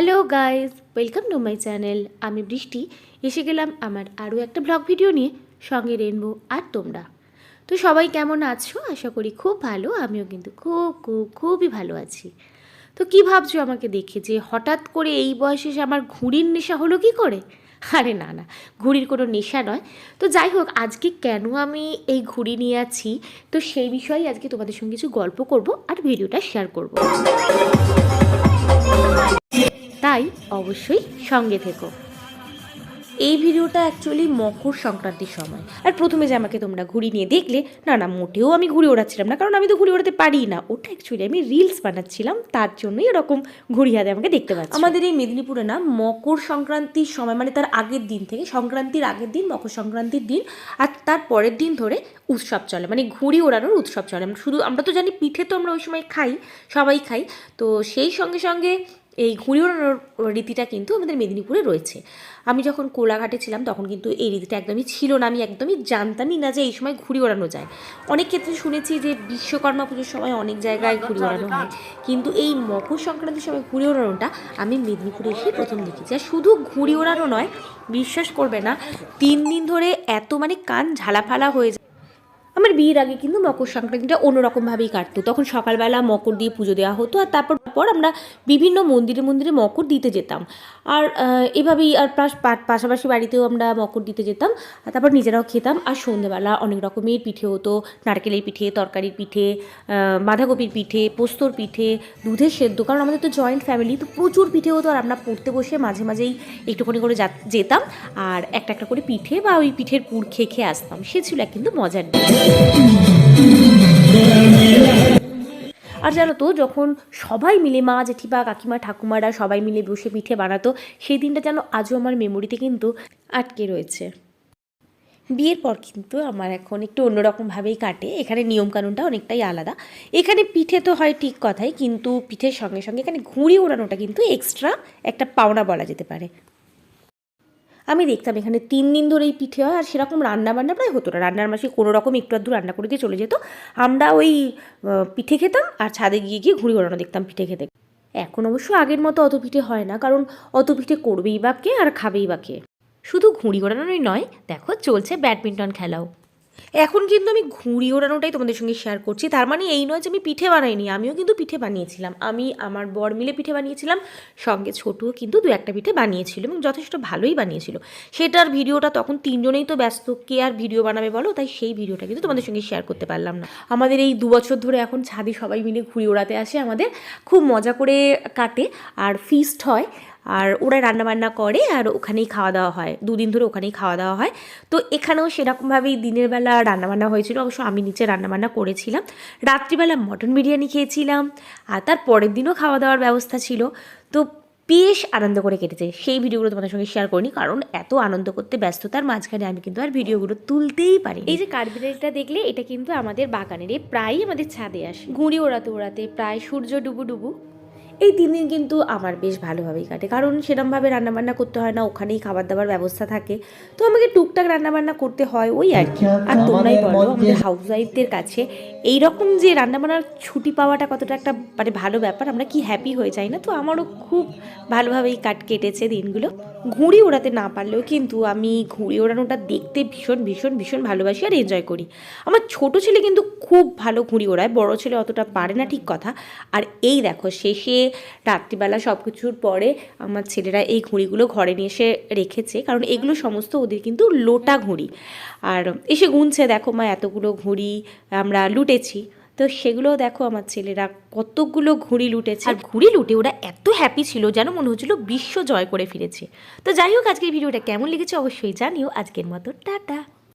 Hello guys, welcome to my channel. আমি বৃষ্টি এসে গেলাম আমার আরও একটা ব্লগ ভিডিও নিয়ে, সঙ্গে রেনবো আর তোমরা। তো সবাই কেমন আছো? আশা করি খুব ভালো। আমিও কিন্তু খুবই ভালো আছি। তো কি ভাবছো আমাকে দেখে যে হঠাৎ করে এই বয়সে এসে আমার ঘুড়ির নেশা হলো কি করে? আরে না না, ঘুড়ির কোনো নেশা নয়। তো যাই হোক, আজকে কেন আমি এই ঘুড়ি নিয়ে আছি, তো সেই বিষয়ে আজকে তোমাদের সঙ্গে কিছু গল্প করব আর ভিডিওটা শেয়ার করব। তাই অবশ্যই সঙ্গে থেকো। এই ভিডিওটা অ্যাকচুয়ালি মকর সংক্রান্তির সময়। আর প্রথমে যে আমাকে তোমরা ঘুড়ি নিয়ে দেখলে, না না, মোটেও আমি ঘুড়ি ওড়াচ্ছিলাম না, কারণ আমি তো ঘুড়ি ওড়াতে পারি না। ওটা অ্যাকচুয়ালি আমি রিলস বানাচ্ছিলাম, তার জন্যই এরকম ঘুড়ি হাতে আমাকে দেখতে পাচ্ছি। আমাদের এই মেদিনীপুরে না মকর সংক্রান্তির সময়, মানে তার আগের দিন থেকে, সংক্রান্তির আগের দিন মকর সংক্রান্তির দিন, আর তার পরের দিন ধরে উৎসব চলে, মানে ঘুড়ি ওড়ানোর উৎসব চলে। শুধু আমরা তো জানি পিঠে তো আমরা ওই সময় খাই, সবাই খাই। তো সেই সঙ্গে সঙ্গে এই ঘুড়ি ওড়ানোর রীতিটা কিন্তু আমাদের মেদিনীপুরে রয়েছে। আমি যখন কোলাঘাটে ছিলাম তখন কিন্তু এই রীতিটা একদমই ছিল না। আমি একদমই জানতামই না যে এই সময় ঘুড়ি ওড়ানো যায়। অনেক ক্ষেত্রে শুনেছি যে বিশ্বকর্মা পুজোর সময় অনেক জায়গায় ঘুড়ি ওড়ানো হয়, কিন্তু এই মকর সংক্রান্তির সময় ঘুড়ি ওড়ানোটা আমি মেদিনীপুরে এসে প্রথম দেখেছি। আর শুধু ঘুড়ি ওড়ানো নয়, বিশ্বাস করবে না, 3 দিন ধরে এত মানে কান ঝালাফালা হয়ে যায়। আমার বিয়ের আগে কিন্তু মকর সংক্রান্তিটা অন্যরকমভাবেই কাটতো। তখন সকালবেলা মকর দিয়ে পুজো দেওয়া হতো, আর তারপর আমরা বিভিন্ন মন্দিরে মন্দিরে মকর দিতে যেতাম। আর এভাবেই আর পাশাপাশি বাড়িতেও আমরা মকর দিতে যেতাম, আর তারপর নিজেরাও খেতাম। আর সন্ধ্যেবেলা অনেক রকমের পিঠে হতো, নারকেলের পিঠে, তরকারির পিঠে, বাঁধাকপির পিঠে, পোস্তর পিঠে, দুধের সেদ্ধ। কারণ আমাদের তো জয়েন্ট ফ্যামিলি, তো প্রচুর পিঠে হতো। আর আমরা পড়তে বসে মাঝে মাঝেই একটুখানি করে যেতাম, আর একটা একটা করে পিঠে বা ওই পিঠের পুর খেয়ে খেয়ে আসতাম। সে ছিল কিন্তু মজার দিন। আর জানো তো, যখন সবাই মিলে, মা জেঠিমা কাকিমা ঠাকুমারা সবাই মিলে বসে পিঠে বানাতো, সেই দিনটা যেন আজও আমার মেমোরিতে কিন্তু আটকে রয়েছে। বিয়ের পর কিন্তু আমার এখন একটু অন্যরকমভাবেই কাটে। এখানে নিয়মকানুনটা অনেকটাই আলাদা। এখানে পিঠে তো হয় ঠিক কথাই, কিন্তু পিঠের সঙ্গে সঙ্গে এখানে ঘুড়ি ওড়ানোটা কিন্তু এক্সট্রা একটা পাওনা বলা যেতে পারে। আমি দেখতাম এখানে 3 দিন ধরেই পিঠে হয়, আর সেরকম রান্নাবান্না প্রায় হতো না। রান্নার মাসে কোনো রকম একটু আধটু রান্না করে দিয়ে চলে যেত। আমরা ওই পিঠে খেতাম আর ছাদে গিয়ে গিয়ে ঘুড়ি ওড়ানো দেখতাম পিঠে খেতে। এখন অবশ্য আগের মতো অত পিঠে হয় না, কারণ অত পিঠে করবেই বা কে আর খাবেই বা কে। শুধু ঘুড়ি ওড়ানোই নয়, দেখো চলছে ব্যাডমিন্টন খেলাও। এখন কিন্তু আমি ঘুড়ি ওড়ানোটাই তোমাদের সঙ্গে শেয়ার করছি। তার মানে এই নয় যে আমি পিঠে বানাইনি, আমিও কিন্তু পিঠে বানিয়েছিলাম। আমি আমার বর মিলে পিঠে বানিয়েছিলাম, সঙ্গে ছোটুও কিন্তু 2-1টা পিঠে বানিয়েছিল এবং যথেষ্ট ভালোই বানিয়েছিল। সেটার ভিডিওটা তখন 3জনেই তো ব্যস্ত, কে আর ভিডিও বানাবে বলো, তাই সেই ভিডিওটা কিন্তু তোমাদের সঙ্গে শেয়ার করতে পারলাম না। আমাদের এই 2 বছর ধরে এখন ছাদে সবাই মিলে ঘুড়ি ওড়াতে আসে, আমাদের খুব মজা করে কাটে, আর ফিস্ট হয়, আর ওরা রান্নাবান্না করে, আর ওখানেই খাওয়া দাওয়া হয়। 2 দিন ধরে ওখানেই খাওয়া দাওয়া হয়। তো এখানেও সেরকমভাবেই দিনের বেলা রান্নাবান্না হয়েছিল, অবশ্য আমি নিচে রান্নাবান্না করেছিলাম। রাত্রিবেলা মটন বিরিয়ানি খেয়েছিলাম, আর তার পরের দিনও খাওয়া দাওয়ার ব্যবস্থা ছিল। তো বেশ আনন্দ করে কেটেছে। সেই ভিডিওগুলো তোমাদের সঙ্গে শেয়ার করিনি, কারণ এত আনন্দ করতে ব্যস্ততার মাঝখানে আমি কিন্তু আর ভিডিওগুলো তুলতেই পারি। এই যে কাঠবিড়ালিটা দেখলে, এটা কিন্তু আমাদের বাগানের, প্রায়ই আমাদের ছাদে আসে ঘুড়ি ওড়াতে ওড়াতে, প্রায় সূর্য ডুবু। এই 3 দিন কিন্তু আমার বেশ ভালোভাবেই কাটে, কারণ সেরকমভাবে রান্নাবান্না করতে হয় না, ওখানেই খাবার দাবার ব্যবস্থা থাকে। তো আমাকে টুকটাক রান্নাবান্না করতে হয় ওই আর কি। আর তোমরাই বলো, আমাদের হাউস ওয়াইফদের কাছে এইরকম যে রান্নাবান্নার ছুটি পাওয়াটা কতটা একটা মানে ভালো ব্যাপার, আমরা কি হ্যাপি হয়ে যাই না? তো আমারও খুব ভালোভাবেই কেটেছে দিনগুলো। ঘুড়ি ওড়াতে না পারলেও কিন্তু আমি ঘুড়ি ওড়ানোটা দেখতে ভীষণ ভীষণ ভীষণ ভালোবাসি আর এনজয় করি। আমার ছোট ছেলে কিন্তু খুব ভালো ঘুড়ি ওড়ায়, বড় ছেলে অতটা পারে না ঠিক কথা। আর এই দেখো, শেষে রাত্রিবেলা সব কিছুর পরে আমার ছেলেরা এই ঘুড়িগুলো ঘরে নিয়ে এসে রেখেছে, কারণ এগুলো সমস্ত ওদের কিন্তু লোটা ঘুড়ি। আর এসে গুনছে, দেখো মা এতগুলো ঘুড়ি আমরা লুটেছি। তো সেগুলোও দেখো, আমার ছেলেরা কতগুলো ঘুড়ি লুটেছে। আর ঘুড়ি লুটে ওরা এত হ্যাপি ছিল, যেন মনে হচ্ছিল বিশ্ব জয় করে ফিরেছে। তো যাই হোক, আজকের ভিডিওটা কেমন লেগেছে অবশ্যই জানিও। আজকের মতো টাটা।